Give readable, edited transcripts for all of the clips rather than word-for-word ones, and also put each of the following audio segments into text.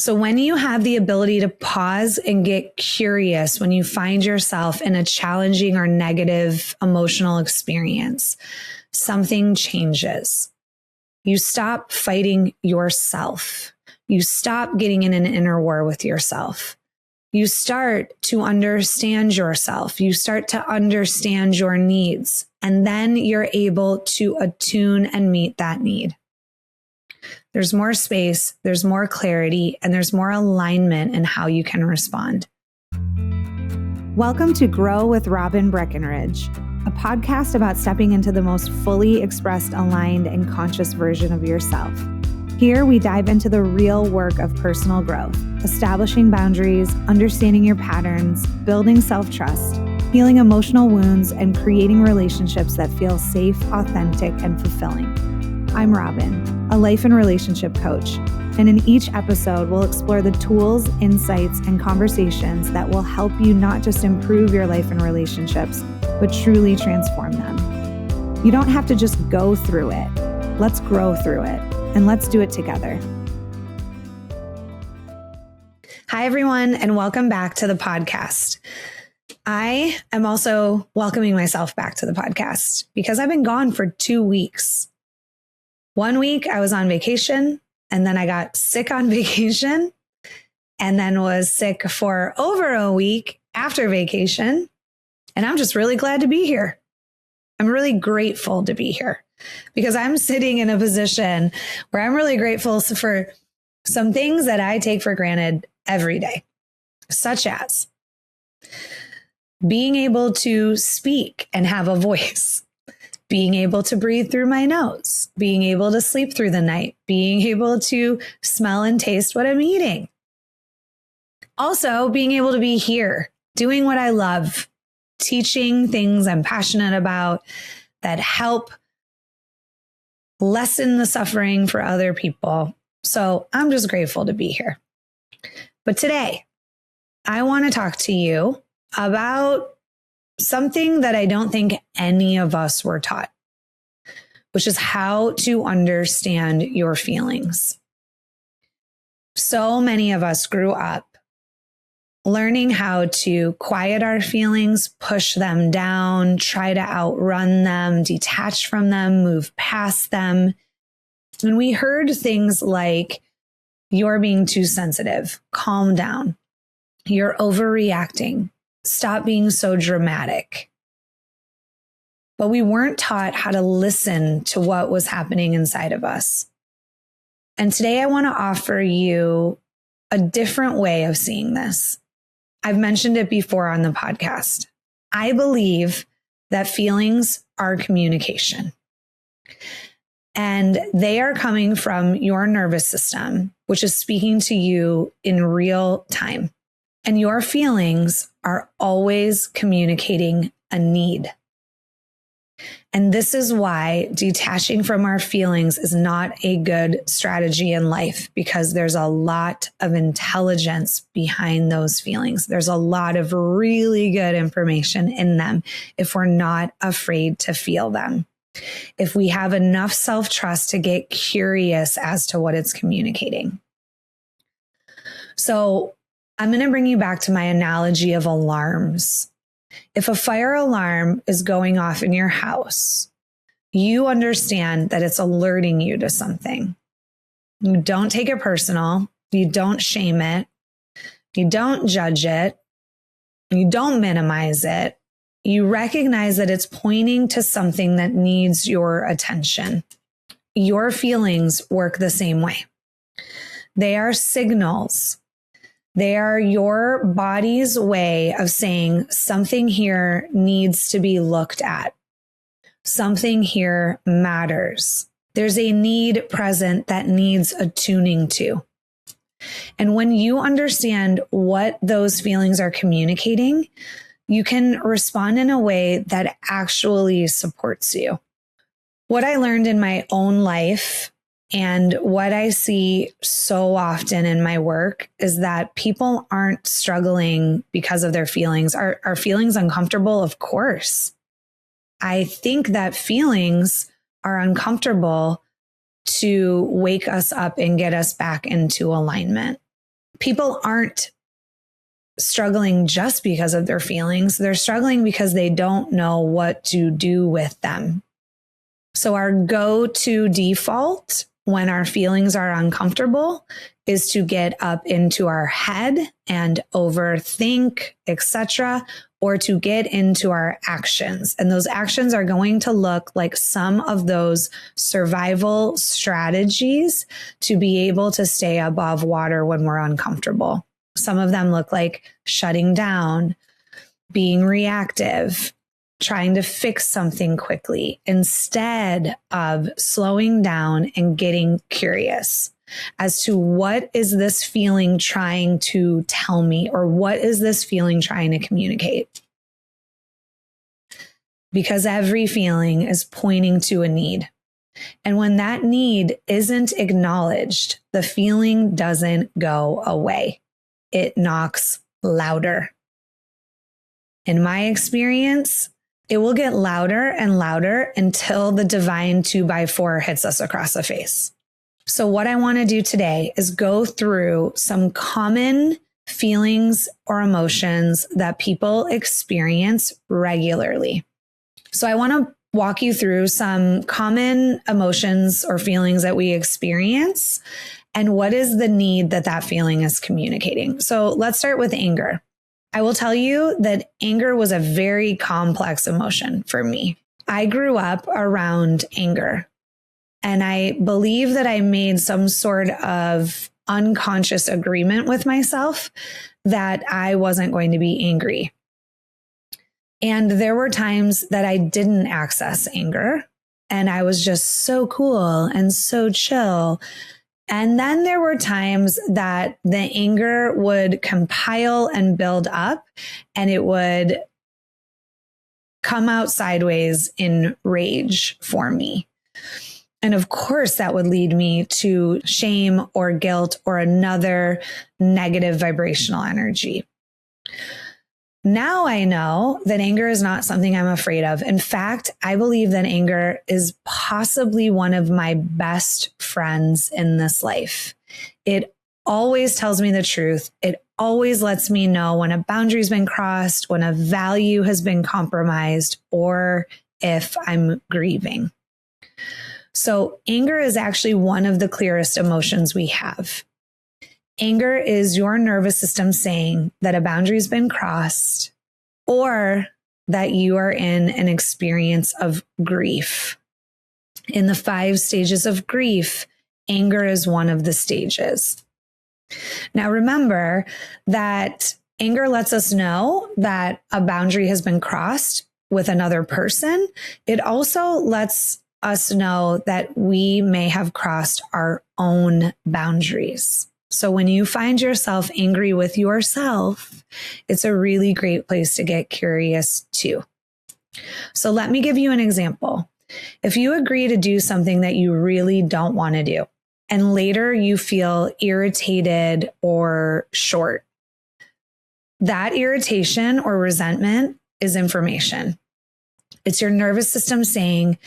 So when you have the ability to pause and get curious when you find yourself in a challenging or negative emotional experience, something changes. You stop fighting yourself. You stop getting in an inner war with yourself. You start to understand yourself. You start to understand your needs, and then you're able to attune and meet that need. There's more space, there's more clarity, and there's more alignment in how you can respond. Welcome to Grow with Robin Breckenridge, a podcast about stepping into the most fully expressed, aligned, and conscious version of yourself. Here, we dive into the real work of personal growth, establishing boundaries, understanding your patterns, building self-trust, healing emotional wounds, and creating relationships that feel safe, authentic, and fulfilling. I'm Robin, a life and relationship coach, and in each episode, we'll explore the tools, insights, and conversations that will help you not just improve your life and relationships, but truly transform them. You don't have to just go through it. Let's grow through it, and let's do it together. Hi, everyone, and welcome back to the podcast. I am also welcoming myself back to the podcast because I've been gone for 2 weeks. 1 week I was on vacation, and then I got sick on vacation, and then was sick for over a week after vacation. And I'm just really glad to be here. I'm really grateful to be here because I'm sitting in a position where I'm really grateful for some things that I take for granted every day, such as being able to speak and have a voice, being able to breathe through my nose, being able to sleep through the night, being able to smell and taste what I'm eating. Also, being able to be here, doing what I love, teaching things I'm passionate about that help lessen the suffering for other people. So I'm just grateful to be here. But today, I want to talk to you about something that I don't think any of us were taught, which is how to understand your feelings. So many of us grew up learning how to quiet our feelings, push them down, try to outrun them, detach from them, move past them. And we heard things like, you're being too sensitive, calm down, you're overreacting, stop being so dramatic. But we weren't taught how to listen to what was happening inside of us. And today I want to offer you a different way of seeing this. I've mentioned it before on the podcast. I believe that feelings are communication. And they are coming from your nervous system, which is speaking to you in real time. And your feelings are always communicating a need. And this is why detaching from our feelings is not a good strategy in life, because there's a lot of intelligence behind those feelings. There's a lot of really good information in them if we're not afraid to feel them. If we have enough self-trust to get curious as to what it's communicating. So I'm going to bring you back to my analogy of alarms. If a fire alarm is going off in your house, you understand that it's alerting you to something. You don't take it personal. You don't shame it. You don't judge it. You don't minimize it. You recognize that it's pointing to something that needs your attention. Your feelings work the same way. They are signals. They are your body's way of saying something here needs to be looked at. Something here matters. There's a need present that needs attuning to. And when you understand what those feelings are communicating, you can respond in a way that actually supports you. What I learned in my own life and what I see so often in my work is that people aren't struggling because of their feelings. Are feelings uncomfortable? Of course. I think that feelings are uncomfortable to wake us up and get us back into alignment. people aren't struggling just because of their feelings. They're struggling because they don't know what to do with them. So our go-to default when our feelings are uncomfortable is to get up into our head and overthink, etc., or to get into our actions. And those actions are going to look like some of those survival strategies to be able to stay above water when we're uncomfortable. Some of them look like shutting down, being reactive, trying to fix something quickly instead of slowing down and getting curious as to what is this feeling trying to tell me, or what is this feeling trying to communicate? Because every feeling is pointing to a need. And when that need isn't acknowledged, the feeling doesn't go away. It knocks louder. In my experience, it will get louder and louder until the divine 2x4 hits us across the face. So what I want to do today is go through some common feelings or emotions that people experience regularly. So I want to walk you through some common emotions or feelings that we experience and what is the need that that feeling is communicating. So let's start with anger. I will tell you that anger was a very complex emotion for me. I grew up around anger, and I believe that I made some sort of unconscious agreement with myself that I wasn't going to be angry. And there were times that I didn't access anger, and I was just so cool and so chill. And then there were times that the anger would compile and build up, and it would come out sideways in rage for me. And of course, that would lead me to shame or guilt or another negative vibrational energy. Now I know that anger is not something I'm afraid of. In fact, I believe that anger is possibly one of my best friends in this life. It always tells me the truth. It always lets me know when a boundary's been crossed, when a value has been compromised, or if I'm grieving. So anger is actually one of the clearest emotions we have. Anger is your nervous system saying that a boundary's been crossed or that you are in an experience of grief. In the 5 stages of grief, anger is one of the stages. Now, remember that anger lets us know that a boundary has been crossed with another person. It also lets us know that we may have crossed our own boundaries. So when you find yourself angry with yourself, it's a really great place to get curious too. So let me give you an example. If you agree to do something that you really don't want to do, and later you feel irritated or short, that irritation or resentment is information. It's your nervous system saying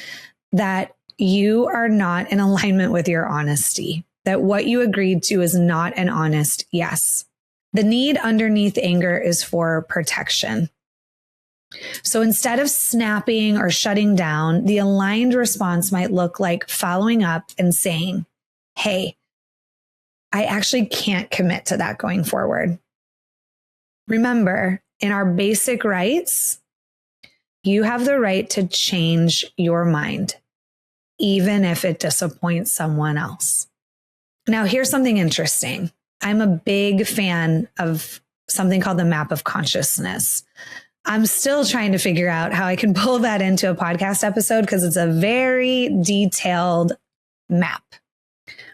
that you are not in alignment with your honesty, that what you agreed to is not an honest yes. The need underneath anger is for protection. So instead of snapping or shutting down, the aligned response might look like following up and saying, hey, I actually can't commit to that going forward. Remember, in our basic rights, you have the right to change your mind, even if it disappoints someone else. Now, here's something interesting. I'm a big fan of something called the map of consciousness. I'm still trying to figure out how I can pull that into a podcast episode because it's a very detailed map.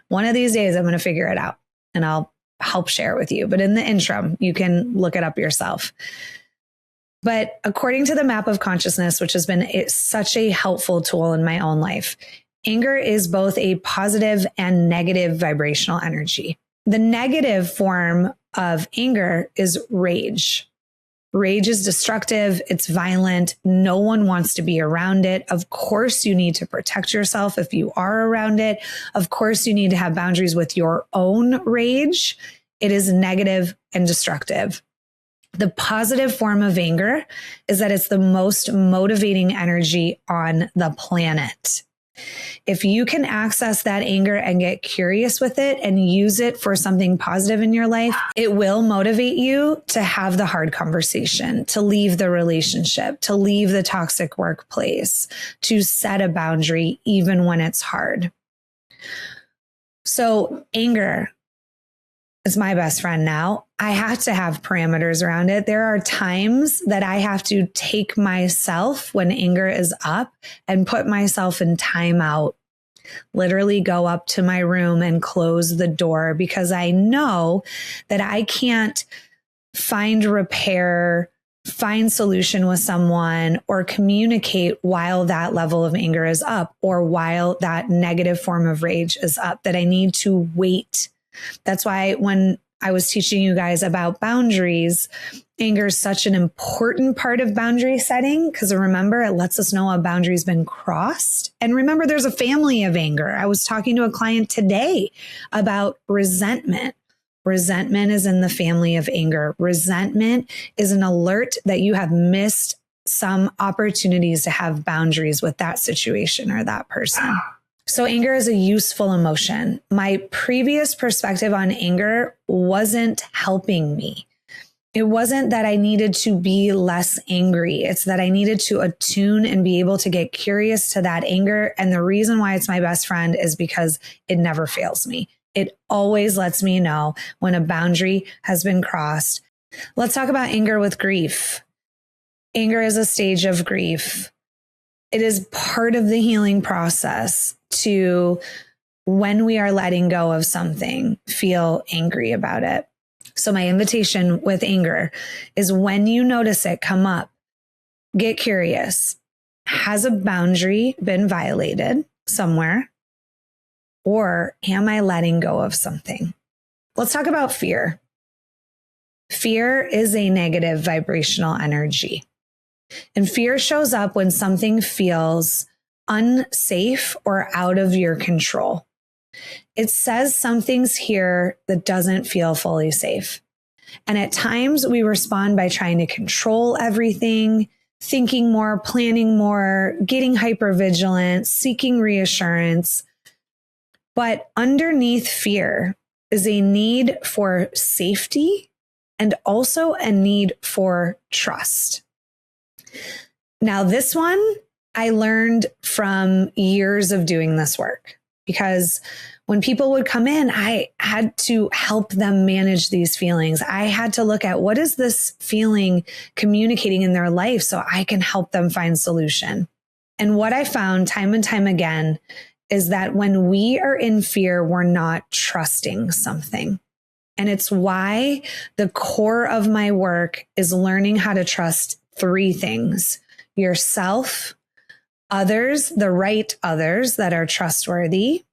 One of these days, I'm going to figure it out and I'll help share it with you. But in the interim, you can look it up yourself. But according to the map of consciousness, which has been such a helpful tool in my own life, anger is both a positive and negative vibrational energy. The negative form of anger is rage. Rage is destructive. It's violent. No one wants to be around it. Of course, you need to protect yourself if you are around it. Of course, you need to have boundaries with your own rage. It is negative and destructive. The positive form of anger is that it's the most motivating energy on the planet. If you can access that anger and get curious with it and use it for something positive in your life, it will motivate you to have the hard conversation, to leave the relationship, to leave the toxic workplace, to set a boundary even when it's hard. So anger is my best friend now. I have to have parameters around it. There are times that I have to take myself when anger is up and put myself in timeout. Literally go up to my room and close the door because I know that I can't find repair, find solution with someone, or communicate while that level of anger is up or while that negative form of rage is up, that I need to wait. That's why when I was teaching you guys about boundaries, anger is such an important part of boundary setting because remember, it lets us know a boundary's been crossed. And remember, there's a family of anger. I was talking to a client today about resentment. Resentment is in the family of anger. Resentment is an alert that you have missed some opportunities to have boundaries with that situation or that person. So anger is a useful emotion. My previous perspective on anger wasn't helping me. It wasn't that I needed to be less angry. It's that I needed to attune and be able to get curious to that anger. And the reason why it's my best friend is because it never fails me. It always lets me know when a boundary has been crossed. Let's talk about anger with grief. Anger is a stage of grief. It is part of the healing process to, when we are letting go of something, feel angry about it. So my invitation with anger is when you notice it come up, get curious. Has a boundary been violated somewhere? Or am I letting go of something? Let's talk about fear. Fear is a negative vibrational energy. And fear shows up when something feels unsafe or out of your control. It says something's here that doesn't feel fully safe. And at times we respond by trying to control everything, thinking more, planning more, getting hypervigilant, seeking reassurance. But underneath fear is a need for safety and also a need for trust. Now, this one I learned from years of doing this work, because when people would come in, I had to help them manage these feelings. I had to look at what is this feeling communicating in their life so I can help them find solution. And what I found time and time again is that when we are in fear, we're not trusting something. And it's why the core of my work is learning how to trust three things: yourself, others, the right others that are trustworthy,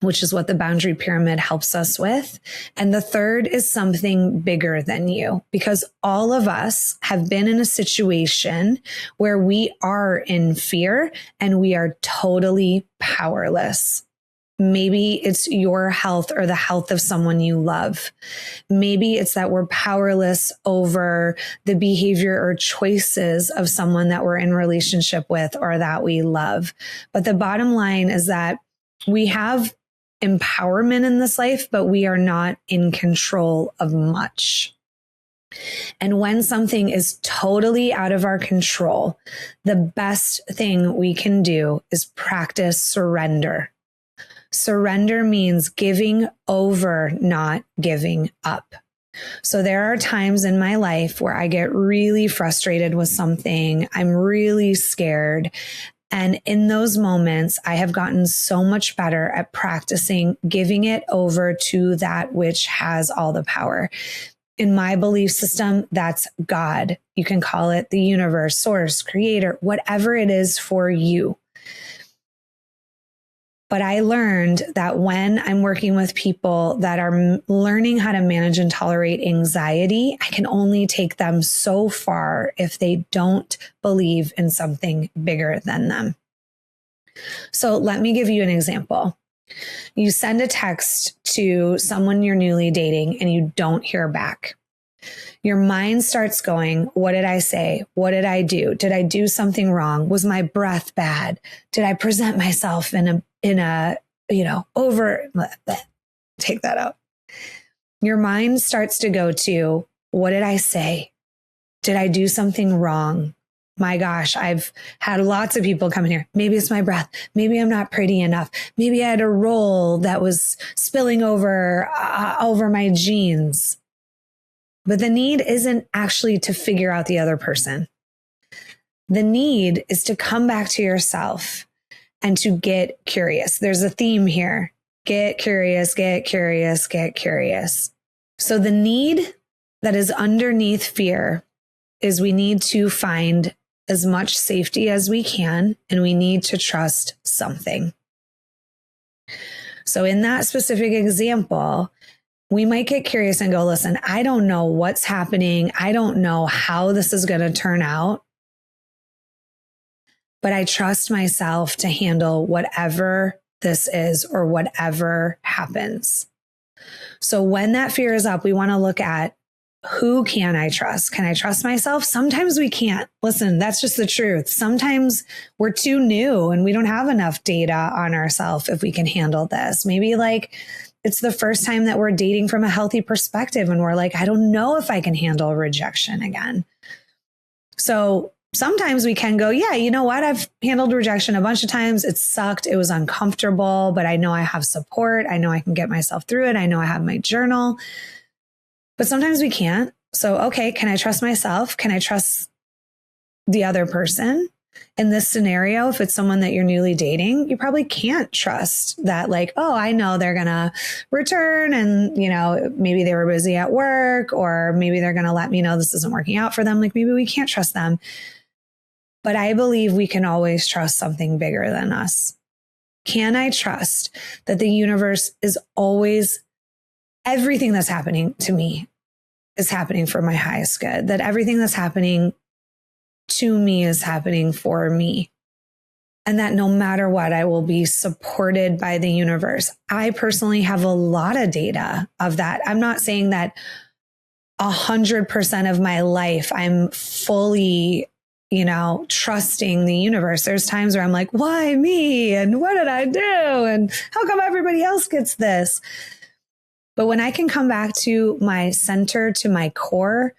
which is what the boundary pyramid helps us with. And the third is something bigger than you, because all of us have been in a situation where we are in fear and we are totally powerless. Maybe it's your health or the health of someone you love. Maybe it's that we're powerless over the behavior or choices of someone that we're in relationship with or that we love. But the bottom line is that we have empowerment in this life, but we are not in control of much. And when something is totally out of our control, the best thing we can do is practice surrender. Surrender means giving over, not giving up. So there are times in my life where I get really frustrated with something. I'm really scared. And in those moments, I have gotten so much better at practicing giving it over to that which has all the power. In my belief system, that's God. You can call it the universe, source, creator, whatever it is for you. But I learned that when I'm working with people that are learning how to manage and tolerate anxiety, I can only take them so far if they don't believe in something bigger than them. So let me give you an example. You send a text to someone you're newly dating and you don't hear back. Your mind starts going, what did I say? What did I do? Did I do something wrong? Was my breath bad? Did I present myself in a, take that out. Your mind starts to go to, what did I say? Did I do something wrong? My gosh, I've had lots of people come in here. Maybe it's my breath. Maybe I'm not pretty enough. Maybe I had a roll that was spilling over my jeans. But the need isn't actually to figure out the other person. The need is to come back to yourself and to get curious. There's a theme here. Get curious, get curious, get curious. So the need that is underneath fear is we need to find as much safety as we can, and we need to trust something. So in that specific example, we might get curious and go, listen, I don't know what's happening. I don't know how this is going to turn out, but I trust myself to handle whatever this is or whatever happens. So when that fear is up, we want to look at, who can I trust? Can I trust myself? Sometimes we can't. Listen, that's just the truth. Sometimes we're too new and we don't have enough data on ourselves if we can handle this. Maybe it's the first time that we're dating from a healthy perspective and we're like, I don't know if I can handle rejection again. So sometimes we can go, yeah, you know what? I've handled rejection a bunch of times. It sucked. It was uncomfortable, but I know I have support. I know I can get myself through it. I know I have my journal. But sometimes we can't. So, okay, can I trust myself? Can I trust the other person? In this scenario, if it's someone that you're newly dating, you probably can't trust that, I know they're going to return and, maybe they were busy at work, or maybe they're going to let me know this isn't working out for them. Maybe we can't trust them. But I believe we can always trust something bigger than us. Can I trust that the universe is always, everything that's happening to me is happening for my highest good, that everything that's happening to me is happening for me, and that no matter what, I will be supported by the universe. I personally have a lot of data of that. I'm not saying that 100% of my life I'm fully, trusting the universe. There's times where I'm like, why me? And what did I do? And how come everybody else gets this? But when I can come back to my center, to my core,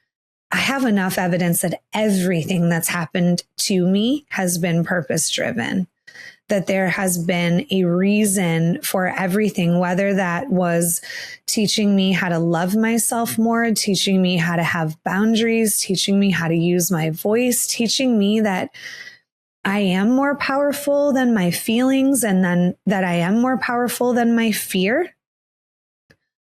I have enough evidence that everything that's happened to me has been purpose driven, that there has been a reason for everything, whether that was teaching me how to love myself more, teaching me how to have boundaries, teaching me how to use my voice, teaching me that I am more powerful than my feelings, and then that I am more powerful than my fear.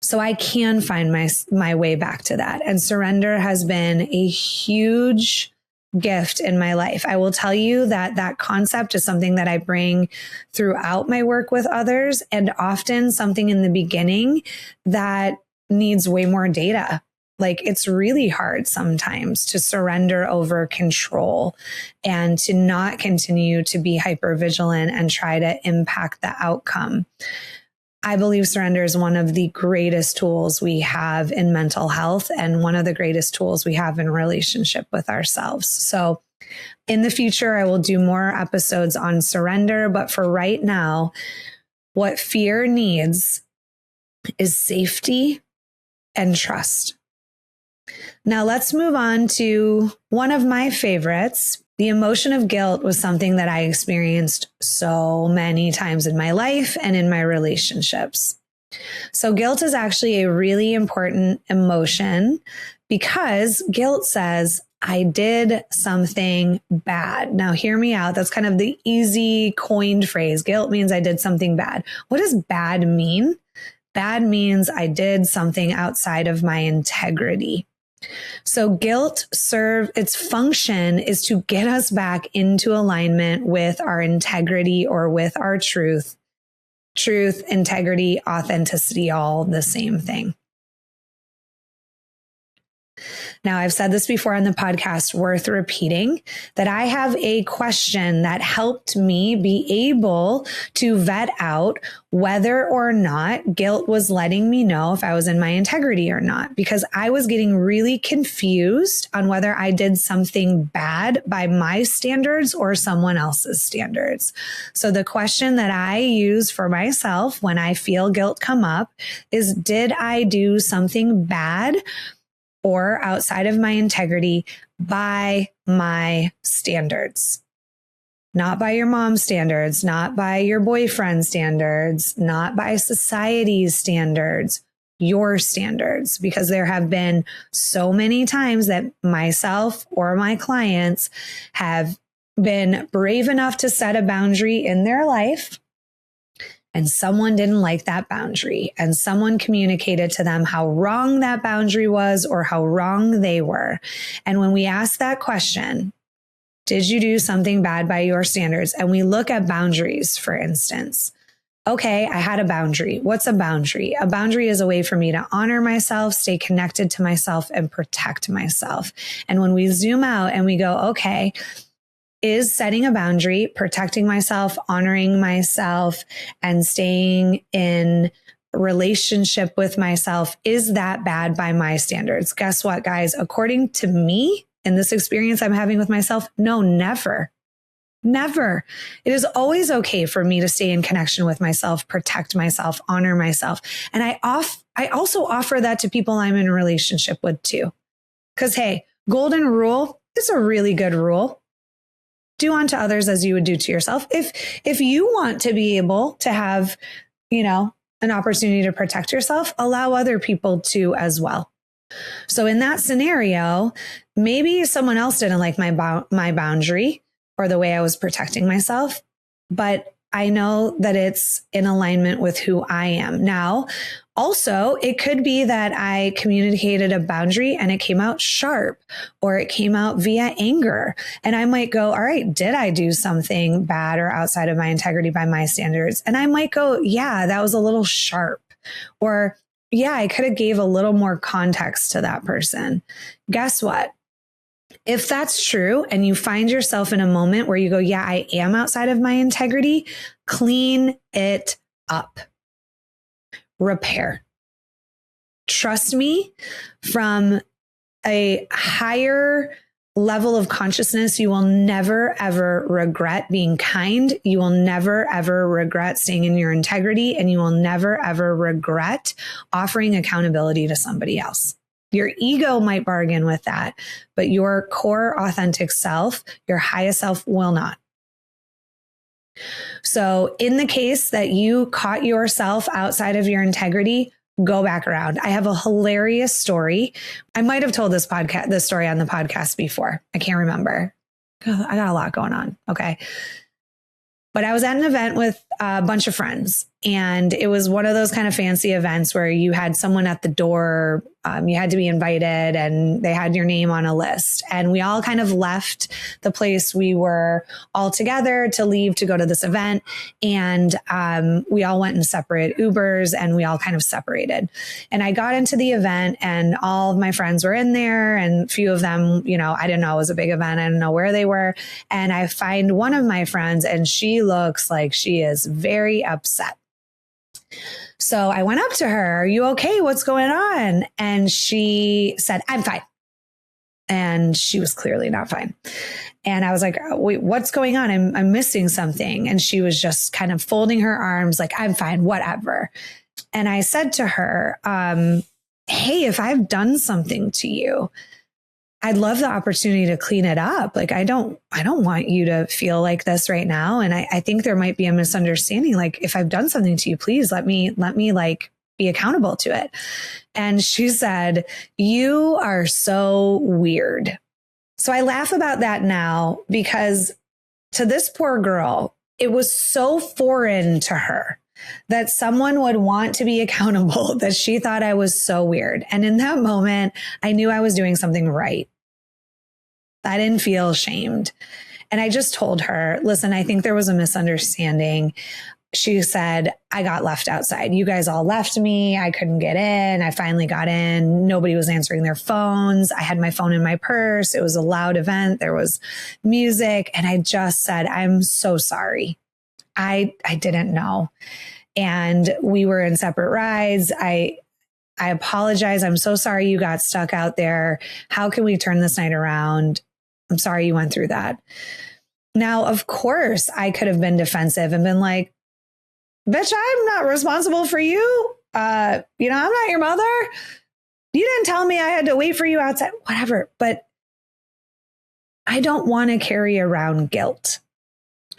So I can find my way back to that. And surrender has been a huge gift in my life. I will tell you that concept is something that I bring throughout my work with others, and often something in the beginning that needs way more data. It's really hard sometimes to surrender over control and to not continue to be hypervigilant and try to impact the outcome. I believe surrender is one of the greatest tools we have in mental health and one of the greatest tools we have in relationship with ourselves. So in the future, I will do more episodes on surrender. But for right now, what fear needs is safety and trust. Now let's move on to one of my favorites. The emotion of guilt was something that I experienced so many times in my life and in my relationships. So guilt is actually a really important emotion because guilt says, I did something bad. Now, hear me out. That's kind of the easy coined phrase. Guilt means I did something bad. What does bad mean? Bad means I did something outside of my integrity. So guilt its function is to get us back into alignment with our integrity or with our truth. Truth, integrity, authenticity, all the same thing. Now, I've said this before on the podcast, worth repeating, that I have a question that helped me be able to vet out whether or not guilt was letting me know if I was in my integrity or not, because I was getting really confused on whether I did something bad by my standards or someone else's standards. So the question that I use for myself when I feel guilt come up is, did I do something bad or outside of my integrity by my standards? Not by your mom's standards, not by your boyfriend's standards, not by society's standards, your standards. Because there have been so many times that myself or my clients have been brave enough to set a boundary in their life, and someone didn't like that boundary, and someone communicated to them how wrong that boundary was or how wrong they were. And when we ask that question, did you do something bad by your standards? And we look at boundaries, for instance. Okay, I had a boundary. What's a boundary? A boundary is a way for me to honor myself, stay connected to myself, and protect myself. And when we zoom out and we go, okay, is setting a boundary, protecting myself, honoring myself, and staying in relationship with myself, is that bad by my standards? Guess what, guys? According to me, in this experience I'm having with myself, no, never. Never. It is always okay for me to stay in connection with myself, protect myself, honor myself. And I also offer that to people I'm in a relationship with too. Because hey, golden rule is a really good rule. Do unto others as you would do to yourself. If you want to be able to have, an opportunity to protect yourself, allow other people to as well. So in that scenario, maybe someone else didn't like my boundary or the way I was protecting myself, but I know that it's in alignment with who I am. Now, also, it could be that I communicated a boundary and it came out sharp, or it came out via anger. And I might go, all right, did I do something bad or outside of my integrity by my standards? And I might go, yeah, that was a little sharp. Or yeah, I could have gave a little more context to that person. Guess what? If that's true and you find yourself in a moment where you go, yeah, I am outside of my integrity, clean it up. Repair. Trust me, from a higher level of consciousness, you will never, ever regret being kind. You will never, ever regret staying in your integrity, and you will never, ever regret offering accountability to somebody else. Your ego might bargain with that, but your core authentic self, your highest self, will not. So in the case that you caught yourself outside of your integrity, go back around. I have a hilarious story. I might have told this story on the podcast before. I can't remember. I got a lot going on. Okay. But I was at an event with a bunch of friends, and it was one of those kind of fancy events where you had someone at the door. You had to be invited, and they had your name on a list. And we all kind of left the place we were all together to leave to go to this event. And we all went in separate Ubers, and we all kind of separated. And I got into the event, and all of my friends were in there, and a few of them, I didn't know it was a big event. I didn't know where they were. And I find one of my friends, and she looks like she is very upset. So I went up to her, are you okay? What's going on? And she said, I'm fine. And she was clearly not fine. And I was like, wait, what's going on? I'm missing something. And she was just kind of folding her arms like, I'm fine, whatever. And I said to her, hey, if I've done something to you, I'd love the opportunity to clean it up. Like, I don't want you to feel like this right now. And I think there might be a misunderstanding. Like, if I've done something to you, please let me like be accountable to it. And she said, you are so weird. So I laugh about that now, because to this poor girl, it was so foreign to her that someone would want to be accountable, that she thought I was so weird. And in that moment, I knew I was doing something right. I didn't feel shamed. And I just told her, listen, I think there was a misunderstanding. she said, I got left outside. You guys all left me. I couldn't get in. I finally got in. Nobody was answering their phones. I had my phone in my purse. It was a loud event. There was music. And I just said, I'm so sorry. I didn't know. And we were in separate rides. I apologize. I'm so sorry you got stuck out there. How can we turn this night around? I'm sorry you went through that. Now, of course, I could have been defensive and been like, bitch, I'm not responsible for you. I'm not your mother. You didn't tell me I had to wait for you outside, whatever. But I don't want to carry around guilt.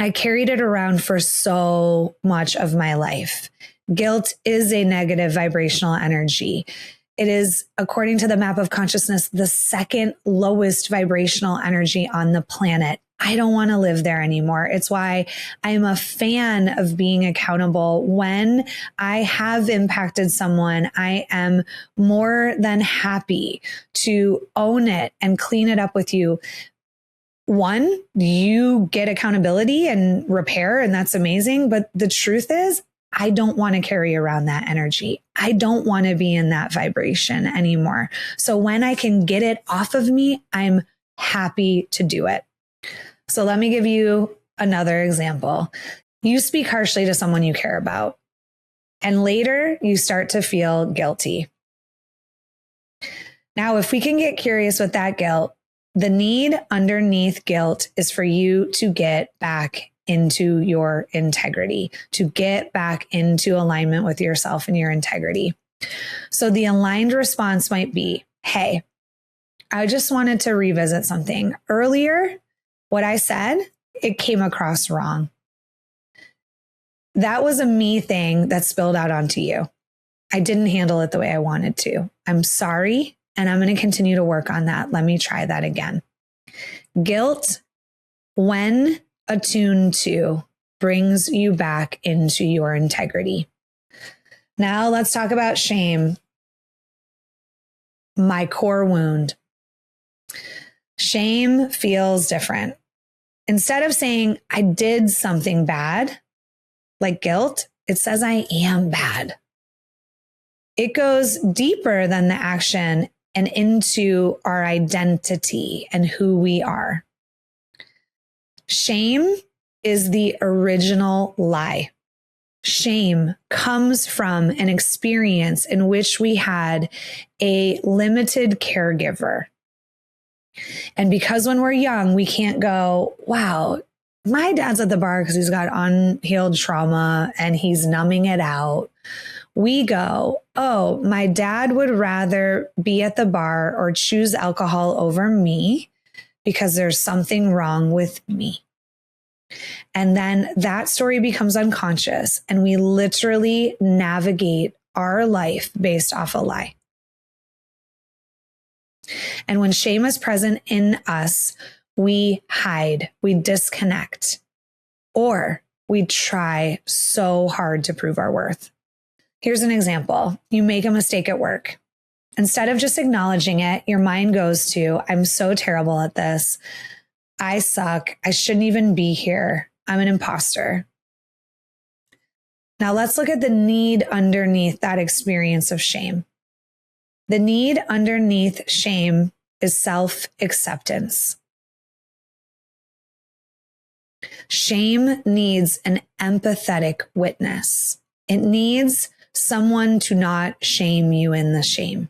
I carried it around for so much of my life. Guilt is a negative vibrational energy. It is, according to the map of consciousness, the second lowest vibrational energy on the planet. I don't want to live there anymore. It's why I'm a fan of being accountable. When I have impacted someone, I am more than happy to own it and clean it up with you. One, you get accountability and repair, and that's amazing. But the truth is, I don't want to carry around that energy. I don't want to be in that vibration anymore. So when I can get it off of me, I'm happy to do it. So let me give you another example. You speak harshly to someone you care about, and later you start to feel guilty. Now, if we can get curious with that guilt, the need underneath guilt is for you to get back into your integrity, to get back into alignment with yourself and your integrity. So the aligned response might be, hey, I just wanted to revisit something. Earlier, what I said, it came across wrong. That was a me thing that spilled out onto you. I didn't handle it the way I wanted to. I'm sorry, and I'm going to continue to work on that. Let me try that again. Guilt, when attuned to, brings you back into your integrity. Now let's talk about shame. My core wound. Shame feels different. Instead of saying, I did something bad, like guilt, it says, I am bad. It goes deeper than the action and into our identity and who we are. Shame is the original lie. Shame comes from an experience in which we had a limited caregiver. And because when we're young, we can't go, wow, my dad's at the bar because he's got unhealed trauma and he's numbing it out. We go, oh, my dad would rather be at the bar or choose alcohol over me because there's something wrong with me. And then that story becomes unconscious and we literally navigate our life based off a lie. And when shame is present in us, we hide, we disconnect, or we try so hard to prove our worth. Here's an example. You make a mistake at work. Instead of just acknowledging it, your mind goes to, I'm so terrible at this. I suck. I shouldn't even be here. I'm an imposter. Now let's look at the need underneath that experience of shame. The need underneath shame is self-acceptance. Shame needs an empathetic witness. It needs someone to not shame you in the shame.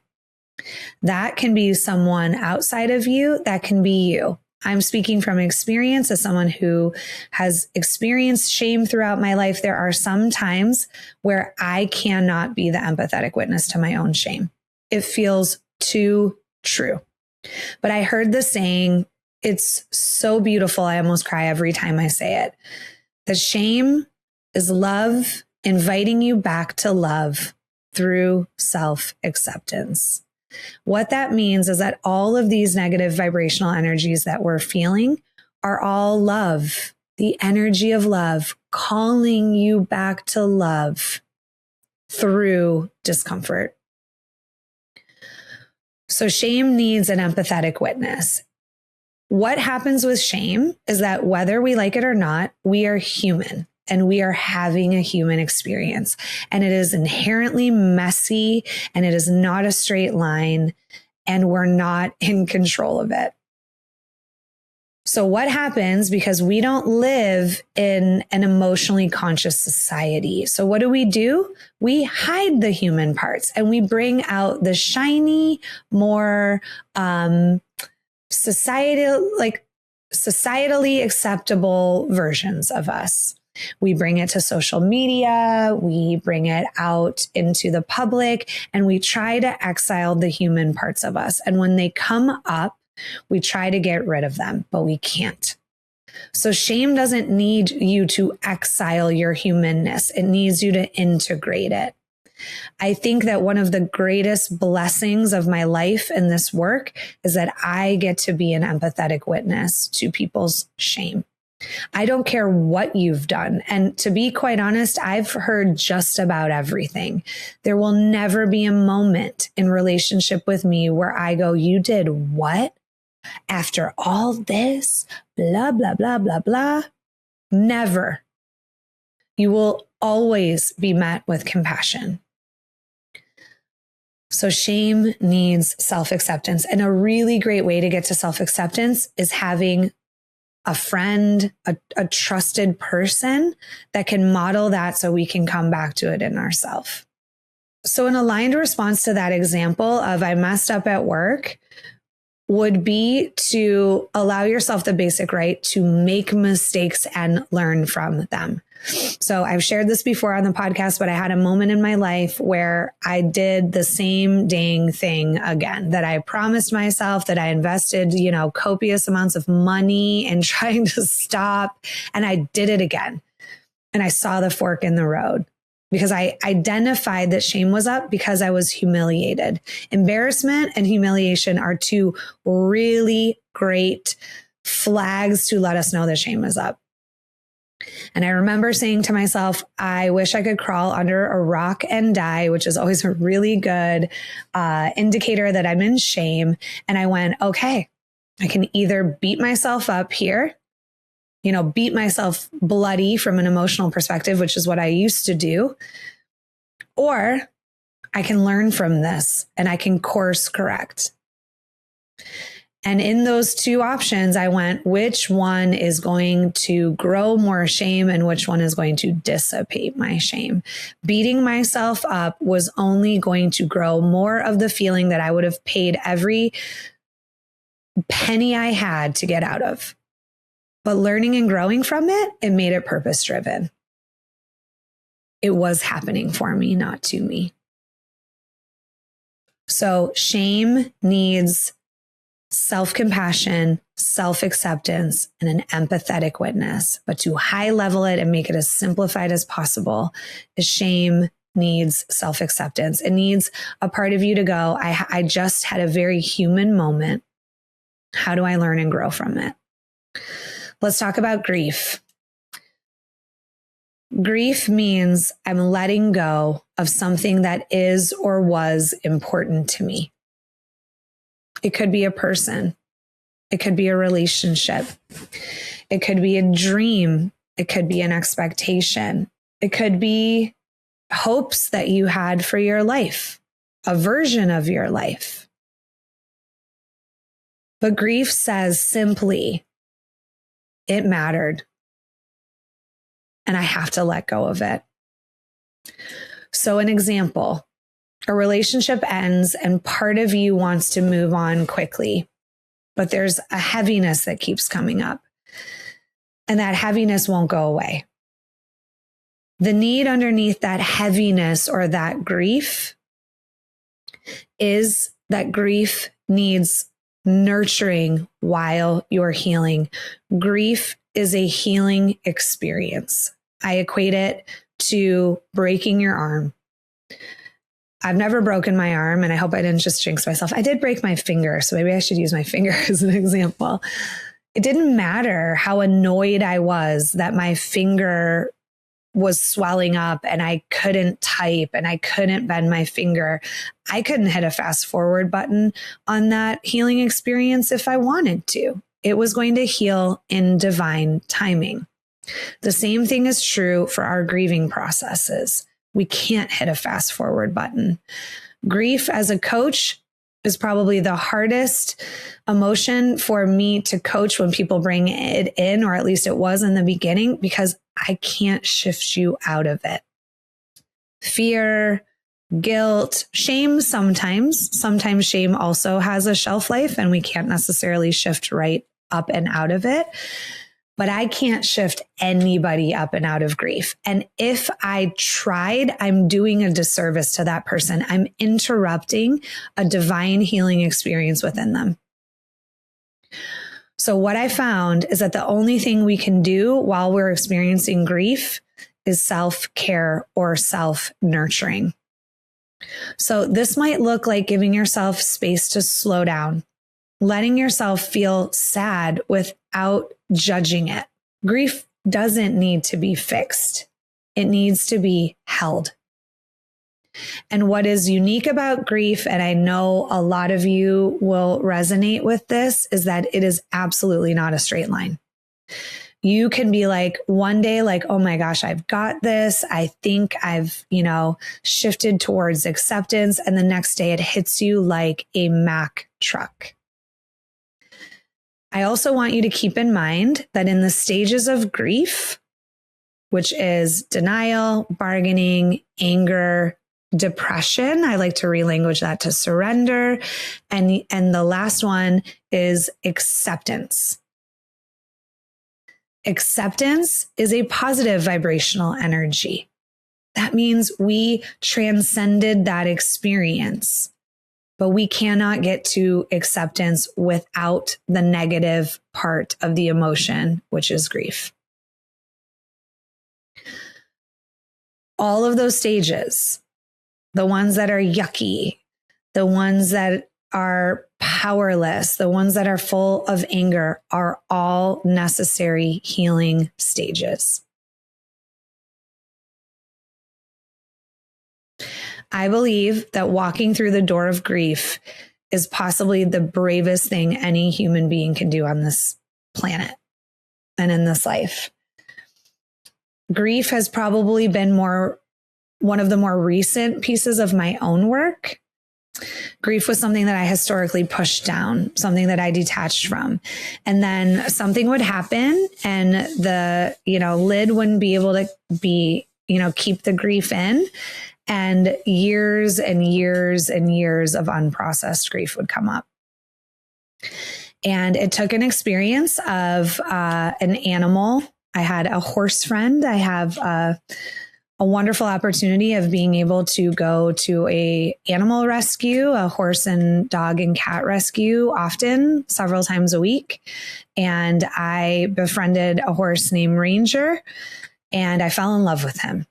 That can be someone outside of you. That can be you. I'm speaking from experience as someone who has experienced shame throughout my life. There are some times where I cannot be the empathetic witness to my own shame. It feels too true. But I heard the saying, it's so beautiful. I almost cry every time I say it. The shame is love inviting you back to love through self-acceptance. What that means is that all of these negative vibrational energies that we're feeling are all love, the energy of love, calling you back to love through discomfort. So shame needs an empathetic witness. What happens with shame is that whether we like it or not, we are human. and we are having a human experience. And it is inherently messy, and it is not a straight line, and we're not in control of it. So what happens, because we don't live in an emotionally conscious society? So what do? We hide the human parts, and we bring out the shiny, more societally acceptable versions of us. We bring it to social media, we bring it out into the public, and we try to exile the human parts of us. And when they come up, we try to get rid of them, but we can't. So shame doesn't need you to exile your humanness. It needs you to integrate it. I think that one of the greatest blessings of my life in this work is that I get to be an empathetic witness to people's shame. I don't care what you've done. And to be quite honest, I've heard just about everything. There will never be a moment in relationship with me where I go, you did what? After all this, blah, blah, blah, blah, blah. Never. You will always be met with compassion. So shame needs self-acceptance. And a really great way to get to self-acceptance is having a friend, a trusted person that can model that so we can come back to it in ourselves. So an aligned response to that example of I messed up at work would be to allow yourself the basic right to make mistakes and learn from them. So I've shared this before on the podcast, but I had a moment in my life where I did the same dang thing again, that I promised myself, that I invested, copious amounts of money in trying to stop. And I did it again. And I saw the fork in the road because I identified that shame was up because I was humiliated. Embarrassment and humiliation are two really great flags to let us know that shame is up. And I remember saying to myself, I wish I could crawl under a rock and die, which is always a really good indicator that I'm in shame. And I went, okay, I can either beat myself up here, beat myself bloody from an emotional perspective, which is what I used to do, or I can learn from this and I can course correct. And in those two options, I went, which one is going to grow more shame and which one is going to dissipate my shame? Beating myself up was only going to grow more of the feeling that I would have paid every penny I had to get out of. But learning and growing from it, it made it purpose-driven. It was happening for me, not to me. So shame needs self-compassion, self-acceptance, and an empathetic witness. But to high level it and make it as simplified as possible, is shame needs self-acceptance. It needs a part of you to go, I just had a very human moment. How do I learn and grow from it? Let's talk about grief. Grief means I'm letting go of something that is or was important to me. It could be a person. It could be a relationship. It could be a dream. It could be an expectation. It could be hopes that you had for your life, a version of your life. But grief says simply, it mattered. And I have to let go of it. So an example. A relationship ends and part of you wants to move on quickly, but there's a heaviness that keeps coming up, and that heaviness won't go away. The need underneath that heaviness or that grief is that grief needs nurturing while you're healing. Grief is a healing experience. I equate it to breaking your arm. I've never broken my arm, and I hope I didn't just jinx myself. I did break my finger, so maybe I should use my finger as an example. It didn't matter how annoyed I was that my finger was swelling up and I couldn't type and I couldn't bend my finger. I couldn't hit a fast forward button on that healing experience if I wanted to. It was going to heal in divine timing. The same thing is true for our grieving processes. We can't hit a fast forward button. Grief as a coach is probably the hardest emotion for me to coach when people bring it in, or at least it was in the beginning, because I can't shift you out of it. Fear, guilt, shame sometimes shame also has a shelf life and we can't necessarily shift right up and out of it. But I can't shift anybody up and out of grief. And if I tried, I'm doing a disservice to that person. I'm interrupting a divine healing experience within them. So what I found is that the only thing we can do while we're experiencing grief is self-care or self-nurturing. So this might look like giving yourself space to slow down, letting yourself feel sad without judging it. Grief doesn't need to be fixed. It needs to be held. And what is unique about grief, and I know a lot of you will resonate with this, is that it is absolutely not a straight line. You can be like one day, like, oh my gosh, I've got this. I think I've, shifted towards acceptance. And the next day it hits you like a Mack truck. I also want you to keep in mind that in the stages of grief, which is denial, bargaining, anger, depression, I like to relanguage that to surrender. And the last one is acceptance. Acceptance is a positive vibrational energy. That means we transcended that experience. But we cannot get to acceptance without the negative part of the emotion, which is grief. All of those stages, the ones that are yucky, the ones that are powerless, the ones that are full of anger, are all necessary healing stages. I believe that walking through the door of grief is possibly the bravest thing any human being can do on this planet and in this life. Grief has probably been one of the more recent pieces of my own work. Grief was something that I historically pushed down, something that I detached from. And then something would happen and the, lid wouldn't be able to keep the grief in. And years and years and years of unprocessed grief would come up. And it took an experience of an animal. I had a horse friend. I have a wonderful opportunity of being able to go to a animal rescue, a horse and dog and cat rescue, often, several times a week. And I befriended a horse named Ranger, and I fell in love with him.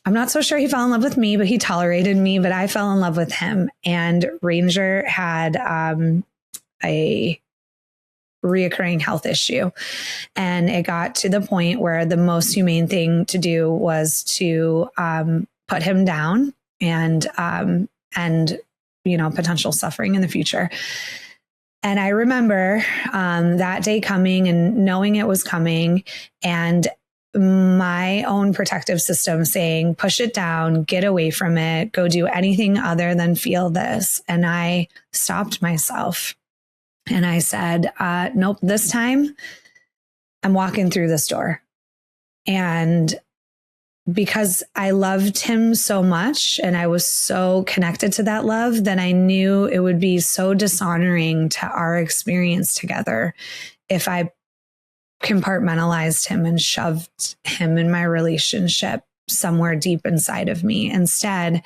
I'm not so sure he fell in love with me, but he tolerated me, but I fell in love with him. And Ranger had a reoccurring health issue. And it got to the point where the most humane thing to do was to put him down and potential suffering in the future. And I remember that day coming and knowing it was coming, and my own protective system saying, push it down, get away from it, go do anything other than feel this. And I stopped myself and I said, nope, this time I'm walking through this door. And because I loved him so much and I was so connected to that love, that I knew it would be so dishonoring to our experience together if I compartmentalized him and shoved him in my relationship somewhere deep inside of me. Instead,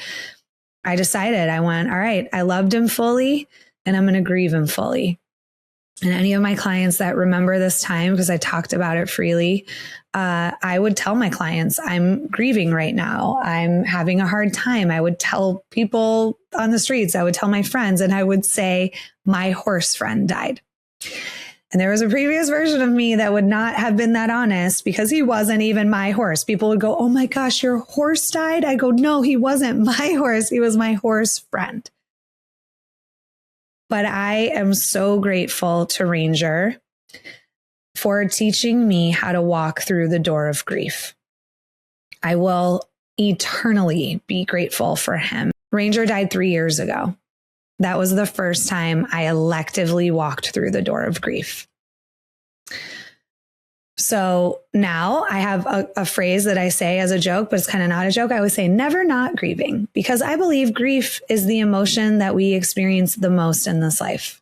I decided, I went, all right, I loved him fully and I'm going to grieve him fully. And any of my clients that remember this time, because I talked about it freely, I would tell my clients, I'm grieving right now. I'm having a hard time. I would tell people on the streets, I would tell my friends, and I would say, my horse friend died. And there was a previous version of me that would not have been that honest because he wasn't even my horse. People would go, oh my gosh, your horse died? I go, no, he wasn't my horse. He was my horse friend. But I am so grateful to Ranger for teaching me how to walk through the door of grief. I will eternally be grateful for him. Ranger died 3 years ago. That was the first time I electively walked through the door of grief. So now I have a phrase that I say as a joke, but it's kind of not a joke. I always say never not grieving, because I believe grief is the emotion that we experience the most in this life.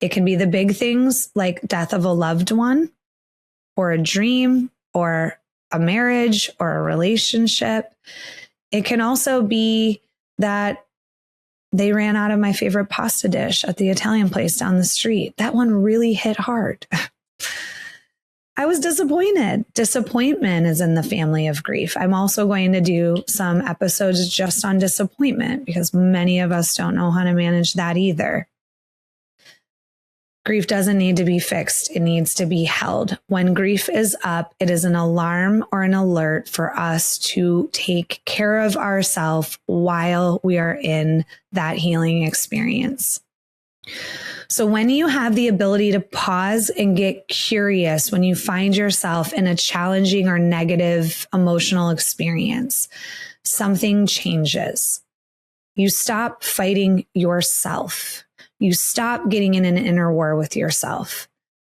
It can be the big things like death of a loved one or a dream or a marriage or a relationship. It can also be that they ran out of my favorite pasta dish at the Italian place down the street. That one really hit hard. I was disappointed. Disappointment is in the family of grief. I'm also going to do some episodes just on disappointment because many of us don't know how to manage that either. Grief doesn't need to be fixed. It needs to be held. When grief is up, it is an alarm or an alert for us to take care of ourselves while we are in that healing experience. So when you have the ability to pause and get curious when you find yourself in a challenging or negative emotional experience, something changes. You stop fighting yourself. You stop getting in an inner war with yourself.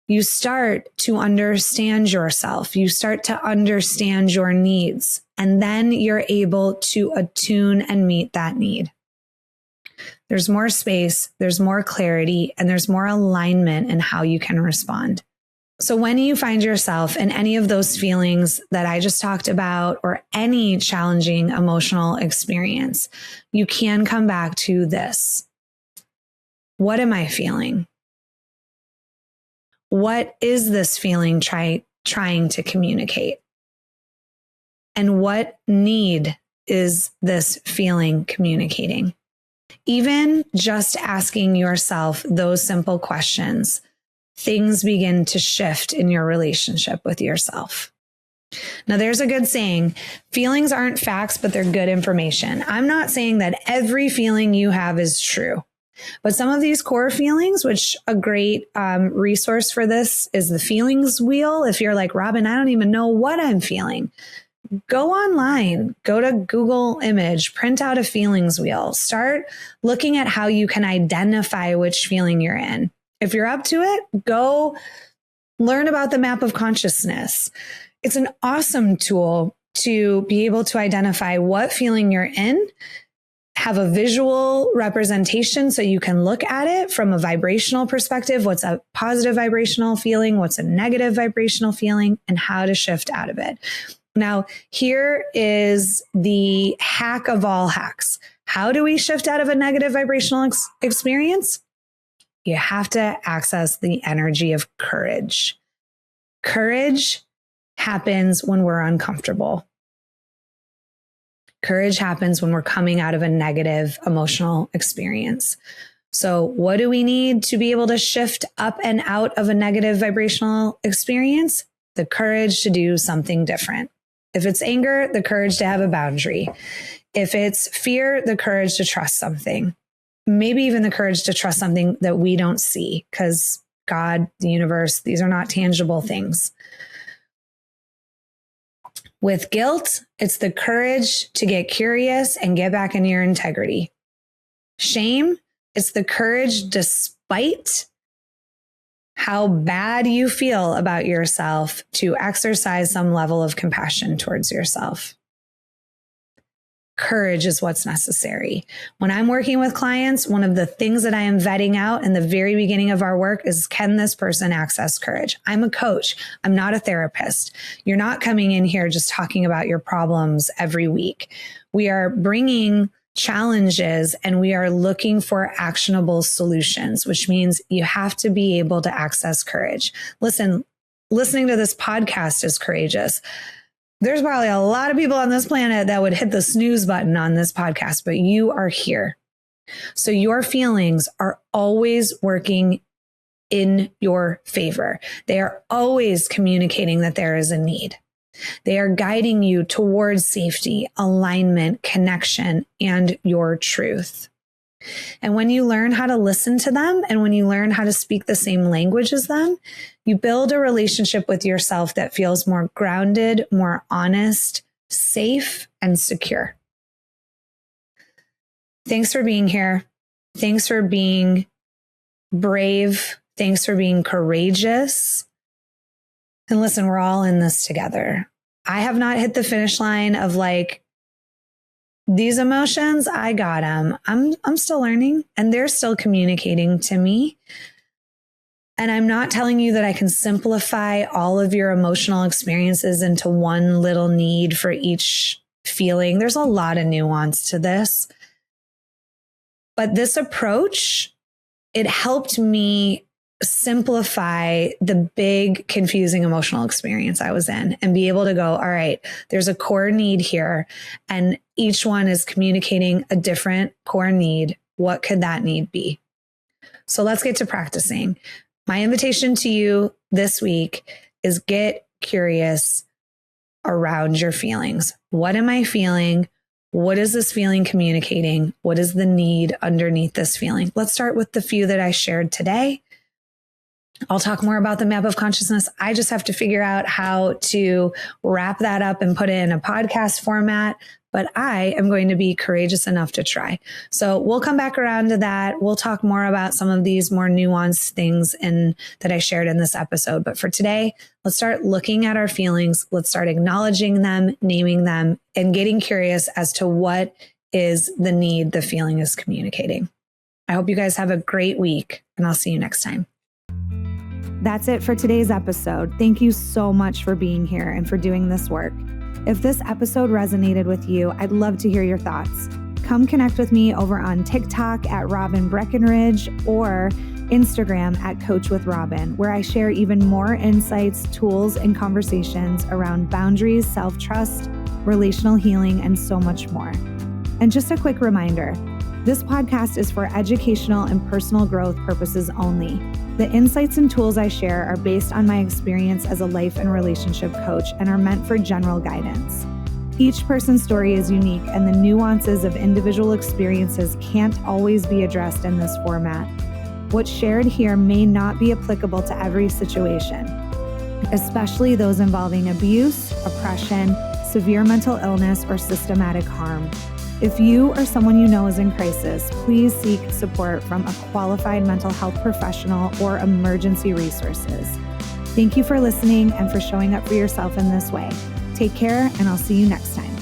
You start to understand yourself. You start to understand your needs, and then you're able to attune and meet that need. There's more space, there's more clarity, and there's more alignment in how you can respond. So when you find yourself in any of those feelings that I just talked about, or any challenging emotional experience, you can come back to this. What am I feeling? What is this feeling trying to communicate? And what need is this feeling communicating? Even just asking yourself those simple questions, things begin to shift in your relationship with yourself. Now, there's a good saying, feelings aren't facts, but they're good information. I'm not saying that every feeling you have is true, but some of these core feelings, which a great resource for this is the feelings wheel. If you're like, Robin, I don't even know what I'm feeling. Go online, go to Google Image, print out a feelings wheel, start looking at how you can identify which feeling you're in. If you're up to it, go learn about the map of consciousness. It's an awesome tool to be able to identify what feeling you're in, have a visual representation so you can look at it from a vibrational perspective. What's a positive vibrational feeling? What's a negative vibrational feeling? And how to shift out of it. Now, here is the hack of all hacks. How do we shift out of a negative vibrational experience? You have to access the energy of courage. Courage happens when we're uncomfortable. Courage happens when we're coming out of a negative emotional experience. So what do we need to be able to shift up and out of a negative vibrational experience? The courage to do something different. If it's anger, the courage to have a boundary. If it's fear, the courage to trust something. Maybe even the courage to trust something that we don't see, because God, the universe, these are not tangible things. With guilt, it's the courage to get curious and get back into your integrity. Shame, it's the courage despite how bad you feel about yourself to exercise some level of compassion towards yourself. Courage is what's necessary. When I'm working with clients, one of the things that I am vetting out in the very beginning of our work is, can this person access courage? I'm a coach. I'm not a therapist. You're not coming in here just talking about your problems every week. We are bringing challenges and we are looking for actionable solutions, which means you have to be able to access courage. Listen, listening to this podcast is courageous. There's probably a lot of people on this planet that would hit the snooze button on this podcast, but you are here. So your feelings are always working in your favor. They are always communicating that there is a need. They are guiding you towards safety, alignment, connection, and your truth. And when you learn how to listen to them and when you learn how to speak the same language as them, you build a relationship with yourself that feels more grounded, more honest, safe, and secure. Thanks for being here. Thanks for being brave. Thanks for being courageous. And listen, we're all in this together. I have not hit the finish line of these emotions. I got them. I'm still learning and they're still communicating to me. And I'm not telling you that I can simplify all of your emotional experiences into one little need for each feeling. There's a lot of nuance to this. But this approach, it helped me simplify the big, confusing emotional experience I was in and be able to go, all right, there's a core need here, and each one is communicating a different core need. What could that need be? So let's get to practicing. My invitation to you this week is get curious around your feelings. What am I feeling? What is this feeling communicating? What is the need underneath this feeling? Let's start with the few that I shared today. I'll talk more about the map of consciousness. I just have to figure out how to wrap that up and put it in a podcast format, but I am going to be courageous enough to try. So we'll come back around to that. We'll talk more about some of these more nuanced things that I shared in this episode. But for today, let's start looking at our feelings. Let's start acknowledging them, naming them, and getting curious as to what is the need the feeling is communicating. I hope you guys have a great week, and I'll see you next time. That's it for today's episode. Thank you so much for being here and for doing this work. If this episode resonated with you, I'd love to hear your thoughts. Come connect with me over on TikTok at Robin Breckenridge or Instagram at Coach with Robin, where I share even more insights, tools, and conversations around boundaries, self-trust, relational healing, and so much more. And just a quick reminder, this podcast is for educational and personal growth purposes only. The insights and tools I share are based on my experience as a life and relationship coach and are meant for general guidance. Each person's story is unique, and the nuances of individual experiences can't always be addressed in this format. What's shared here may not be applicable to every situation, especially those involving abuse, oppression, severe mental illness, or systematic harm. If you or someone you know is in crisis, please seek support from a qualified mental health professional or emergency resources. Thank you for listening and for showing up for yourself in this way. Take care, and I'll see you next time.